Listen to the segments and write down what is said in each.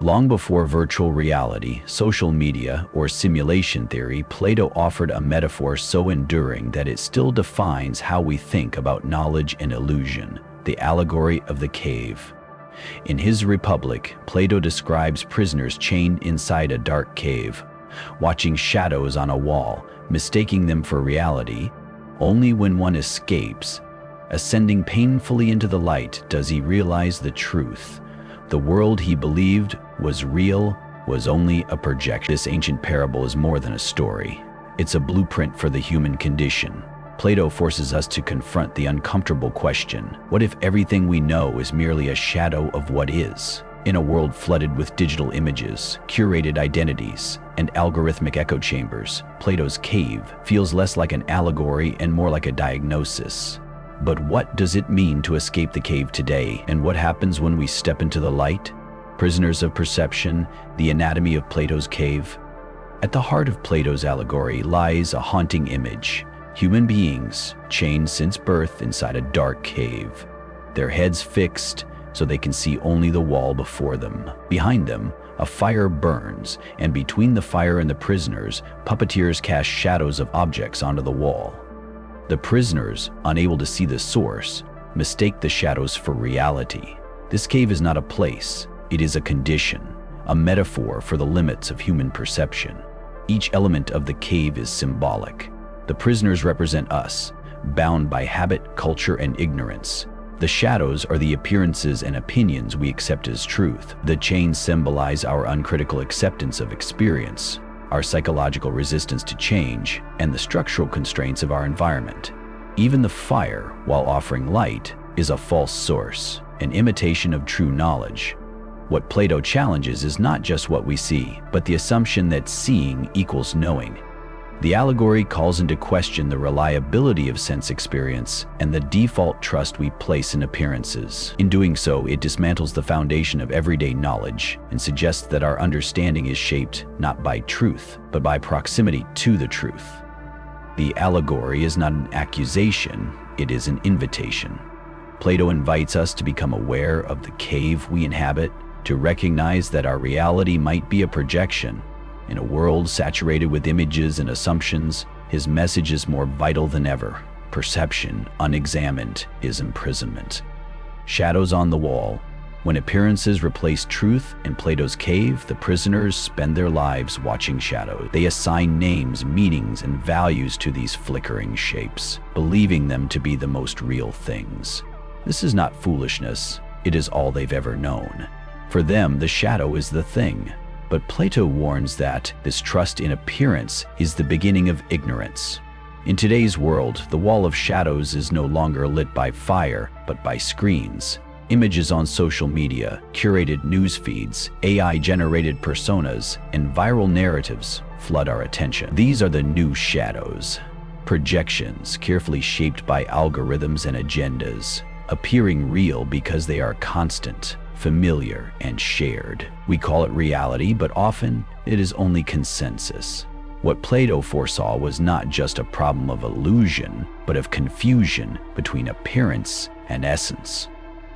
Long before virtual reality, social media, or simulation theory, Plato offered a metaphor so enduring that it still defines how we think about knowledge and illusion: the allegory of the cave. In his Republic, Plato describes prisoners chained inside a dark cave, watching shadows on a wall, mistaking them for reality. Only when one escapes, ascending painfully into the light, does he realize the truth. The world he believed was real was only a projection. This ancient parable is more than a story. It's a blueprint for the human condition. Plato forces us to confront the uncomfortable question: what if everything we know is merely a shadow of what is? In a world flooded with digital images, curated identities, and algorithmic echo chambers, Plato's cave feels less like an allegory and more like a diagnosis. But what does it mean to escape the cave today, and what happens when we step into the light? Prisoners of perception, the anatomy of Plato's cave. At the heart of Plato's allegory lies a haunting image: human beings chained since birth inside a dark cave, their heads fixed so they can see only the wall before them. Behind them, a fire burns, and between the fire and the prisoners, puppeteers cast shadows of objects onto the wall. The prisoners, unable to see the source, mistake the shadows for reality. This cave is not a place, it is a condition, a metaphor for the limits of human perception. Each element of the cave is symbolic. The prisoners represent us, bound by habit, culture, and ignorance. The shadows are the appearances and opinions we accept as truth. The chains symbolize our uncritical acceptance of experience, our psychological resistance to change, and the structural constraints of our environment. Even the fire, while offering light, is a false source, an imitation of true knowledge. What Plato challenges is not just what we see, but the assumption that seeing equals knowing. The allegory calls into question the reliability of sense experience and the default trust we place in appearances. In doing so, it dismantles the foundation of everyday knowledge and suggests that our understanding is shaped not by truth, but by proximity to the truth. The allegory is not an accusation, it is an invitation. Plato invites us to become aware of the cave we inhabit, to recognize that our reality might be a projection. In a world saturated with images and assumptions, his message is more vital than ever. Perception, unexamined, is imprisonment. Shadows on the wall. When appearances replace truth in Plato's cave, the prisoners spend their lives watching shadows. They assign names, meanings, and values to these flickering shapes, believing them to be the most real things. This is not foolishness, it is all they've ever known. For them, the shadow is the thing. But Plato warns that this trust in appearance is the beginning of ignorance. In today's world, the wall of shadows is no longer lit by fire, but by screens. Images on social media, curated news feeds, AI-generated personas, and viral narratives flood our attention. These are the new shadows. Projections carefully shaped by algorithms and agendas, appearing real because they are constant, familiar, and shared. We call it reality, but often it is only consensus. What Plato foresaw was not just a problem of illusion, but of confusion between appearance and essence.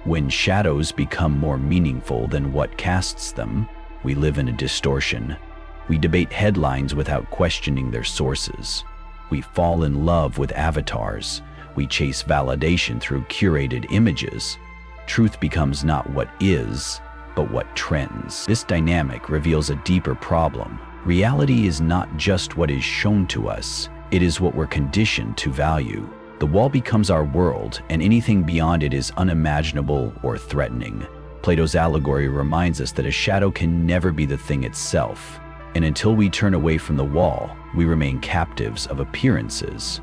When shadows become more meaningful than what casts them, we live in a distortion. We debate headlines without questioning their sources. We fall in love with avatars. We chase validation through curated images. Truth becomes not what is, but what trends. This dynamic reveals a deeper problem. Reality is not just what is shown to us, it is what we're conditioned to value. The wall becomes our world, and anything beyond it is unimaginable or threatening. Plato's allegory reminds us that a shadow can never be the thing itself, and until we turn away from the wall, we remain captives of appearances.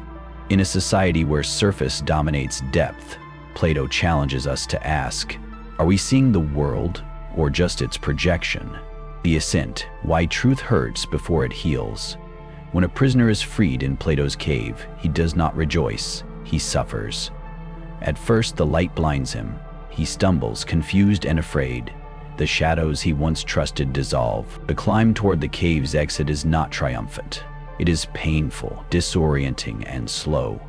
In a society where surface dominates depth, Plato challenges us to ask, are we seeing the world or just its projection? The ascent, why truth hurts before it heals. When a prisoner is freed in Plato's cave, he does not rejoice, he suffers. At first, the light blinds him. He stumbles, confused and afraid. The shadows he once trusted dissolve. The climb toward the cave's exit is not triumphant. It is painful, disorienting, and slow.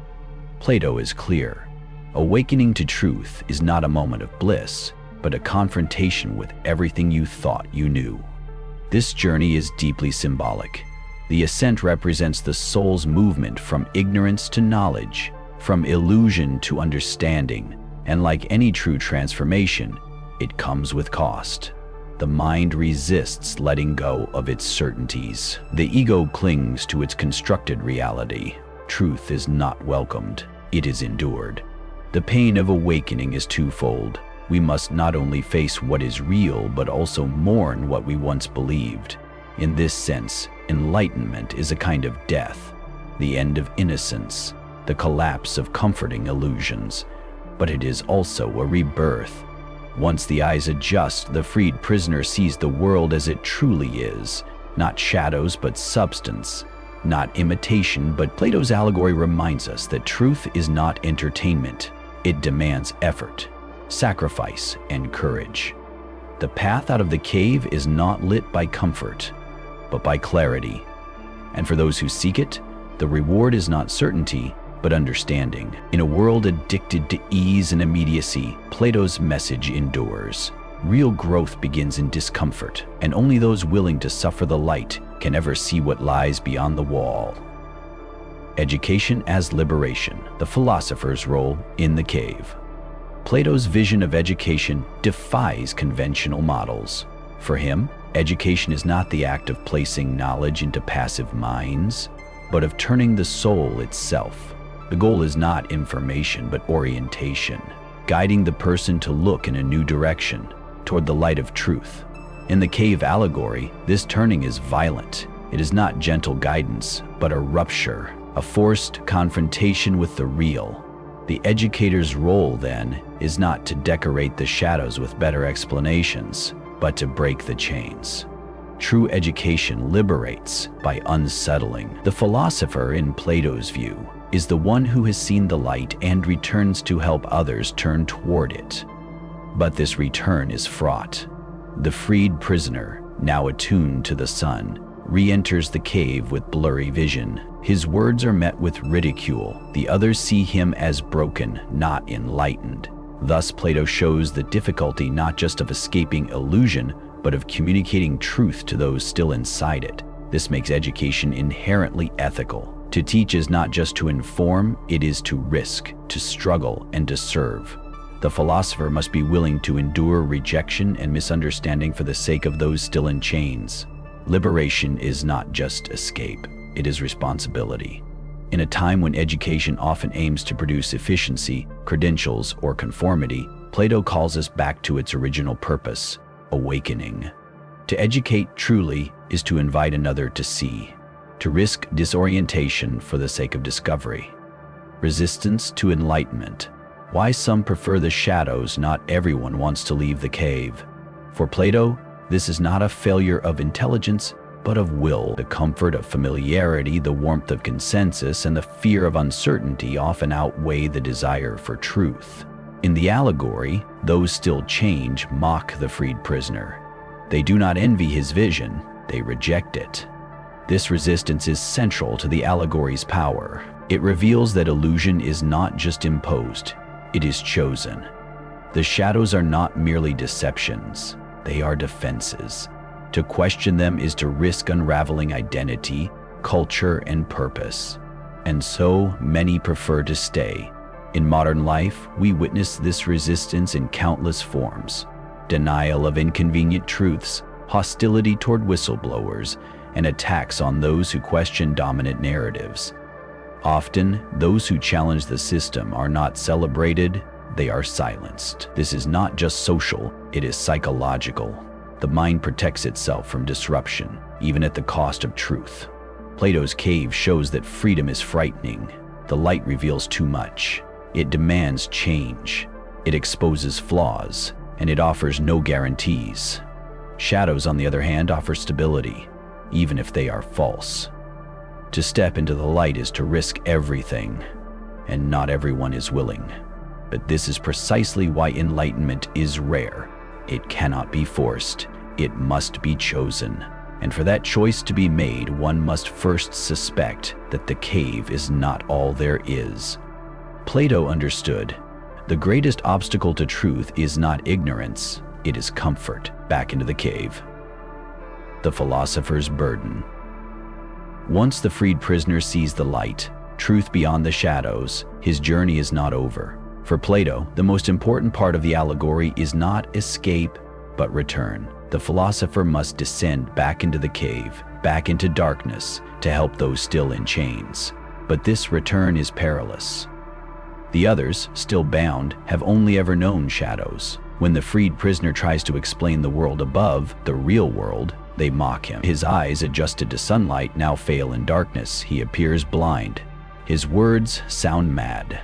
Plato is clear. Awakening to truth is not a moment of bliss. but a confrontation with everything you thought you knew. This journey is deeply symbolic. The ascent represents the soul's movement from ignorance to knowledge, from illusion to understanding, and like any true transformation, it comes with cost. The mind resists letting go of its certainties. The ego clings to its constructed reality. Truth is not welcomed, it is endured. The pain of awakening is twofold. We must not only face what is real, but also mourn what we once believed. In this sense, enlightenment is a kind of death, the end of innocence, the collapse of comforting illusions. But it is also a rebirth. Once the eyes adjust, the freed prisoner sees the world as it truly is, not shadows but substance, not imitation, but Plato's allegory reminds us that truth is not entertainment. It demands effort, sacrifice, and courage. The path out of the cave is not lit by comfort, but by clarity. And for those who seek it, the reward is not certainty, but understanding. In a world addicted to ease and immediacy, Plato's message endures. Real growth begins in discomfort, and only those willing to suffer the light can ever see what lies beyond the wall. Education as liberation, the philosopher's role in the cave. Plato's vision of education defies conventional models. For him, education is not the act of placing knowledge into passive minds, but of turning the soul itself. The goal is not information, but orientation, guiding the person to look in a new direction, toward the light of truth. In the cave allegory, this turning is violent. It is not gentle guidance, but a rupture, a forced confrontation with the real. The educator's role, then, is not to decorate the shadows with better explanations, but to break the chains. True education liberates by unsettling. The philosopher, in Plato's view, is the one who has seen the light and returns to help others turn toward it. But this return is fraught. The freed prisoner, now attuned to the sun, re-enters the cave with blurry vision. His words are met with ridicule. The others see him as broken, not enlightened. Thus, Plato shows the difficulty not just of escaping illusion, but of communicating truth to those still inside it. This makes education inherently ethical. To teach is not just to inform, it is to risk, to struggle, and to serve. The philosopher must be willing to endure rejection and misunderstanding for the sake of those still in chains. Liberation is not just escape, it is responsibility. In a time when education often aims to produce efficiency, credentials, or conformity, Plato calls us back to its original purpose, awakening. To educate truly is to invite another to see, to risk disorientation for the sake of discovery. Resistance to enlightenment. Why some prefer the shadows, not everyone wants to leave the cave. For Plato, this is not a failure of intelligence, but of will. The comfort of familiarity, the warmth of consensus, and the fear of uncertainty often outweigh the desire for truth. In the allegory, those still change mock the freed prisoner. They do not envy his vision, they reject it. This resistance is central to the allegory's power. It reveals that illusion is not just imposed, it is chosen. The shadows are not merely deceptions, they are defenses. To question them is to risk unraveling identity, culture, and purpose. And so many prefer to stay. In modern life, we witness this resistance in countless forms: denial of inconvenient truths, hostility toward whistleblowers, and attacks on those who question dominant narratives. Often, those who challenge the system are not celebrated, they are silenced. This is not just social, it is psychological. The mind protects itself from disruption, even at the cost of truth. Plato's cave shows that freedom is frightening. The light reveals too much. It demands change. It exposes flaws, and it offers no guarantees. Shadows, on the other hand, offer stability, even if they are false. To step into the light is to risk everything, and not everyone is willing. But this is precisely why enlightenment is rare. It cannot be forced. It must be chosen. And for that choice to be made, one must first suspect that the cave is not all there is. Plato understood. The greatest obstacle to truth is not ignorance, it is comfort. Back into the cave. The philosopher's burden. Once the freed prisoner sees the light, truth beyond the shadows, his journey is not over. For Plato, the most important part of the allegory is not escape, but return. The philosopher must descend back into the cave, back into darkness, to help those still in chains. But this return is perilous. The others, still bound, have only ever known shadows. When the freed prisoner tries to explain the world above, the real world, they mock him. His eyes, adjusted to sunlight, now fail in darkness. He appears blind. His words sound mad.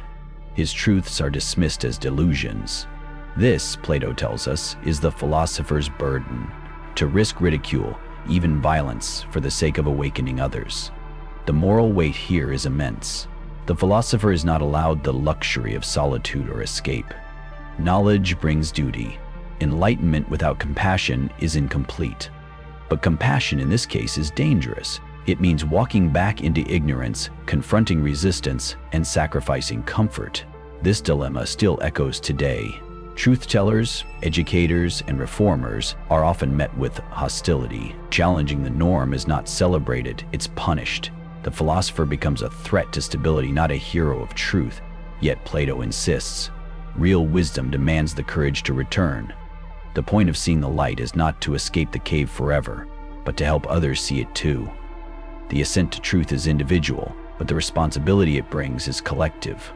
His truths are dismissed as delusions. This, Plato tells us, is the philosopher's burden, to risk ridicule, even violence, for the sake of awakening others. The moral weight here is immense. The philosopher is not allowed the luxury of solitude or escape. Knowledge brings duty. Enlightenment without compassion is incomplete. But compassion in this case is dangerous. It means walking back into ignorance, confronting resistance, and sacrificing comfort. This dilemma still echoes today. Truth-tellers, educators, and reformers are often met with hostility. Challenging the norm is not celebrated, it's punished. The philosopher becomes a threat to stability, not a hero of truth. Yet Plato insists, real wisdom demands the courage to return. The point of seeing the light is not to escape the cave forever, but to help others see it too. The ascent to truth is individual, but the responsibility it brings is collective.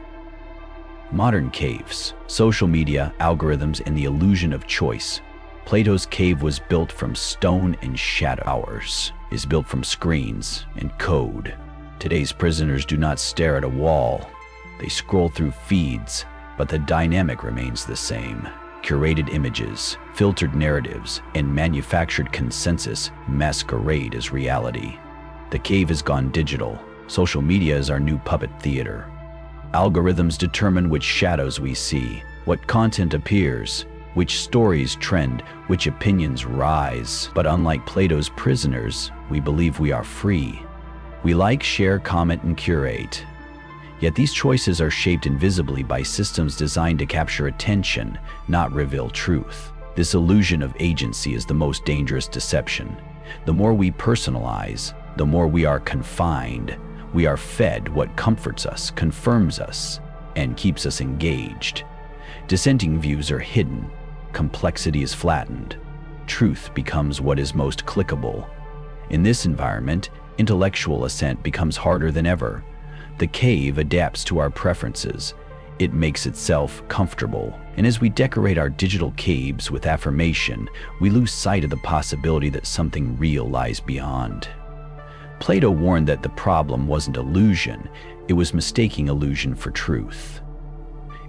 Modern caves, social media, algorithms, and the illusion of choice. Plato's cave was built from stone and shadow. Ours is built from screens and code. Today's prisoners do not stare at a wall. They scroll through feeds, but the dynamic remains the same. Curated images, filtered narratives, and manufactured consensus masquerade as reality. The cave has gone digital. Social media is our new puppet theater. Algorithms determine which shadows we see, what content appears, which stories trend, which opinions rise. But unlike Plato's prisoners, we believe we are free. We like, share, comment, and curate. Yet these choices are shaped invisibly by systems designed to capture attention, not reveal truth. This illusion of agency is the most dangerous deception. The more we personalize, the more we are confined. We are fed what comforts us, confirms us, and keeps us engaged. Dissenting views are hidden. Complexity is flattened. Truth becomes what is most clickable. In this environment, intellectual assent becomes harder than ever. The cave adapts to our preferences. It makes itself comfortable. And as we decorate our digital caves with affirmation, we lose sight of the possibility that something real lies beyond. Plato warned that the problem wasn't illusion, it was mistaking illusion for truth.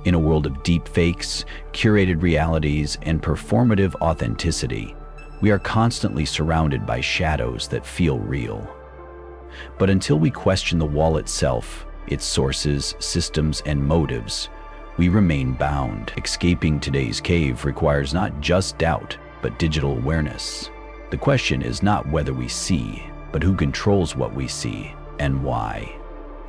In a world of deep fakes, curated realities, and performative authenticity, we are constantly surrounded by shadows that feel real. But until we question the wall itself, its sources, systems, and motives, we remain bound. Escaping today's cave requires not just doubt, but digital awareness. The question is not whether we see, but who controls what we see and why.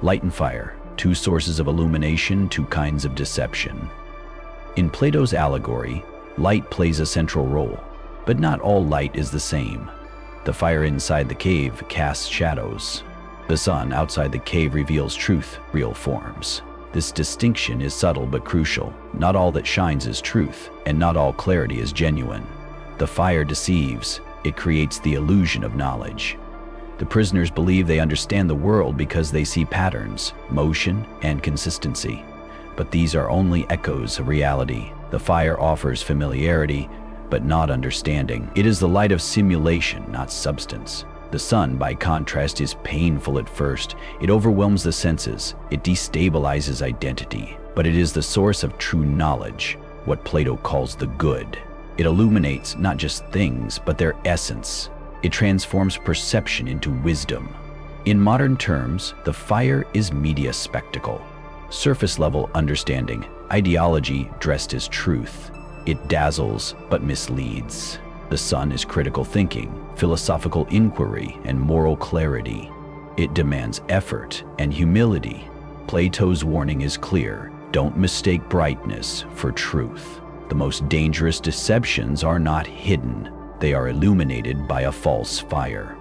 Light and fire, two sources of illumination, two kinds of deception. In Plato's allegory, light plays a central role, but not all light is the same. The fire inside the cave casts shadows. The sun outside the cave reveals truth, real forms. This distinction is subtle but crucial. Not all that shines is truth, and not all clarity is genuine. The fire deceives. It creates the illusion of knowledge. The prisoners believe they understand the world because they see patterns, motion, and consistency. But these are only echoes of reality. The fire offers familiarity, but not understanding. It is the light of simulation, not substance. The sun, by contrast, is painful at first. It overwhelms the senses. It destabilizes identity. But it is the source of true knowledge, what Plato calls the good. It illuminates not just things, but their essence. It transforms perception into wisdom. In modern terms, the fire is media spectacle. Surface-level understanding, ideology dressed as truth. It dazzles but misleads. The sun is critical thinking, philosophical inquiry, and moral clarity. It demands effort and humility. Plato's warning is clear. Don't mistake brightness for truth. The most dangerous deceptions are not hidden. They are illuminated by a false fire.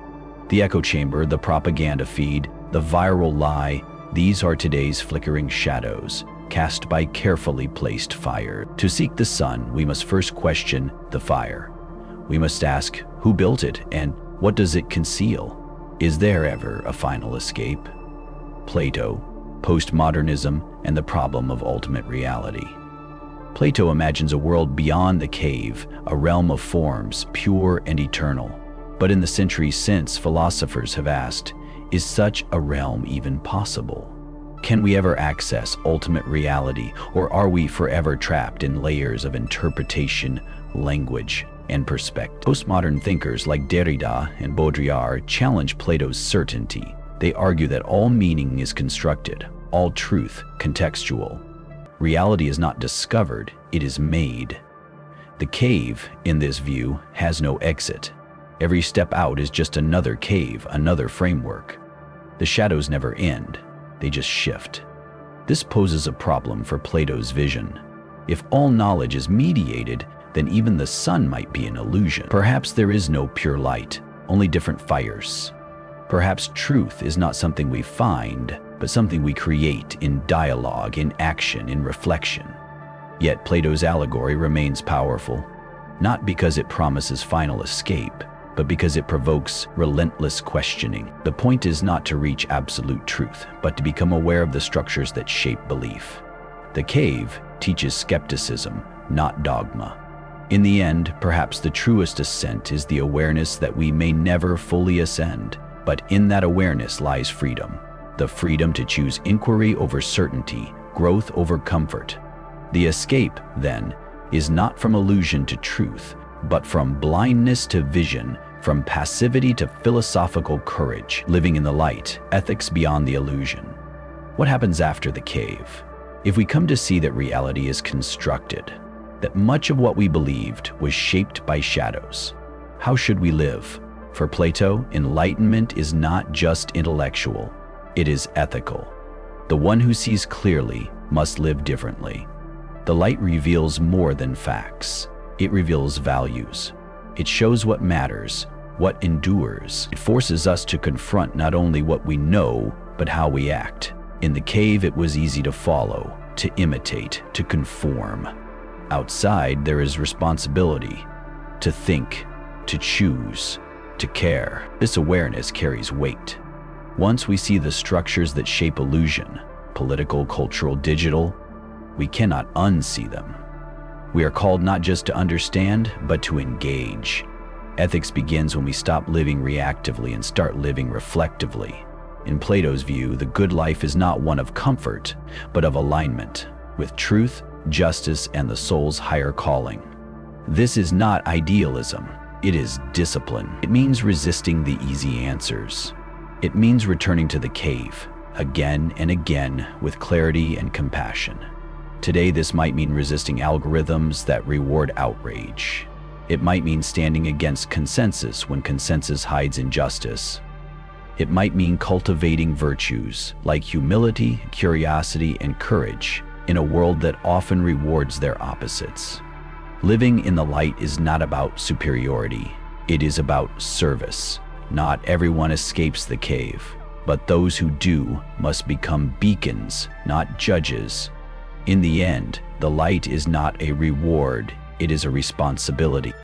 The echo chamber, the propaganda feed, the viral lie, these are today's flickering shadows, cast by carefully placed fire. To seek the sun, we must first question the fire. We must ask, who built it and what does it conceal? Is there ever a final escape? Plato, postmodernism, and the problem of ultimate reality. Plato imagines a world beyond the cave, a realm of forms, pure and eternal. But in the centuries since, philosophers have asked, is such a realm even possible? Can we ever access ultimate reality, or are we forever trapped in layers of interpretation, language, and perspective? Postmodern thinkers like Derrida and Baudrillard challenge Plato's certainty. They argue that all meaning is constructed, all truth contextual. Reality is not discovered, it is made. The cave, in this view, has no exit. Every step out is just another cave, another framework. The shadows never end, they just shift. This poses a problem for Plato's vision. If all knowledge is mediated, then even the sun might be an illusion. Perhaps there is no pure light, only different fires. Perhaps truth is not something we find, but something we create in dialogue, in action, in reflection. Yet Plato's allegory remains powerful, not because it promises final escape, but because it provokes relentless questioning. The point is not to reach absolute truth, but to become aware of the structures that shape belief. The cave teaches skepticism, not dogma. In the end, perhaps the truest ascent is the awareness that we may never fully ascend, but in that awareness lies freedom. The freedom to choose inquiry over certainty, growth over comfort. The escape, then, is not from illusion to truth, but from blindness to vision, from passivity to philosophical courage, living in the light, ethics beyond the illusion. What happens after the cave? If we come to see that reality is constructed, that much of what we believed was shaped by shadows, how should we live? For Plato, enlightenment is not just intellectual, it is ethical. The one who sees clearly must live differently. The light reveals more than facts. It reveals values. It shows what matters, what endures. It forces us to confront not only what we know, but how we act. In the cave, it was easy to follow, to imitate, to conform. Outside, there is responsibility, to think, to choose, to care. This awareness carries weight. Once we see the structures that shape illusion, political, cultural, digital, we cannot unsee them. We are called not just to understand, but to engage. Ethics begins when we stop living reactively and start living reflectively. In Plato's view, the good life is not one of comfort, but of alignment with truth, justice, and the soul's higher calling. This is not idealism, it is discipline. It means resisting the easy answers. It means returning to the cave, again and again, with clarity and compassion. Today, this might mean resisting algorithms that reward outrage. It might mean standing against consensus when consensus hides injustice. It might mean cultivating virtues like humility, curiosity, and courage in a world that often rewards their opposites. Living in the light is not about superiority. It is about service. Not everyone escapes the cave, but those who do must become beacons, not judges. In the end, the light is not a reward, it is a responsibility.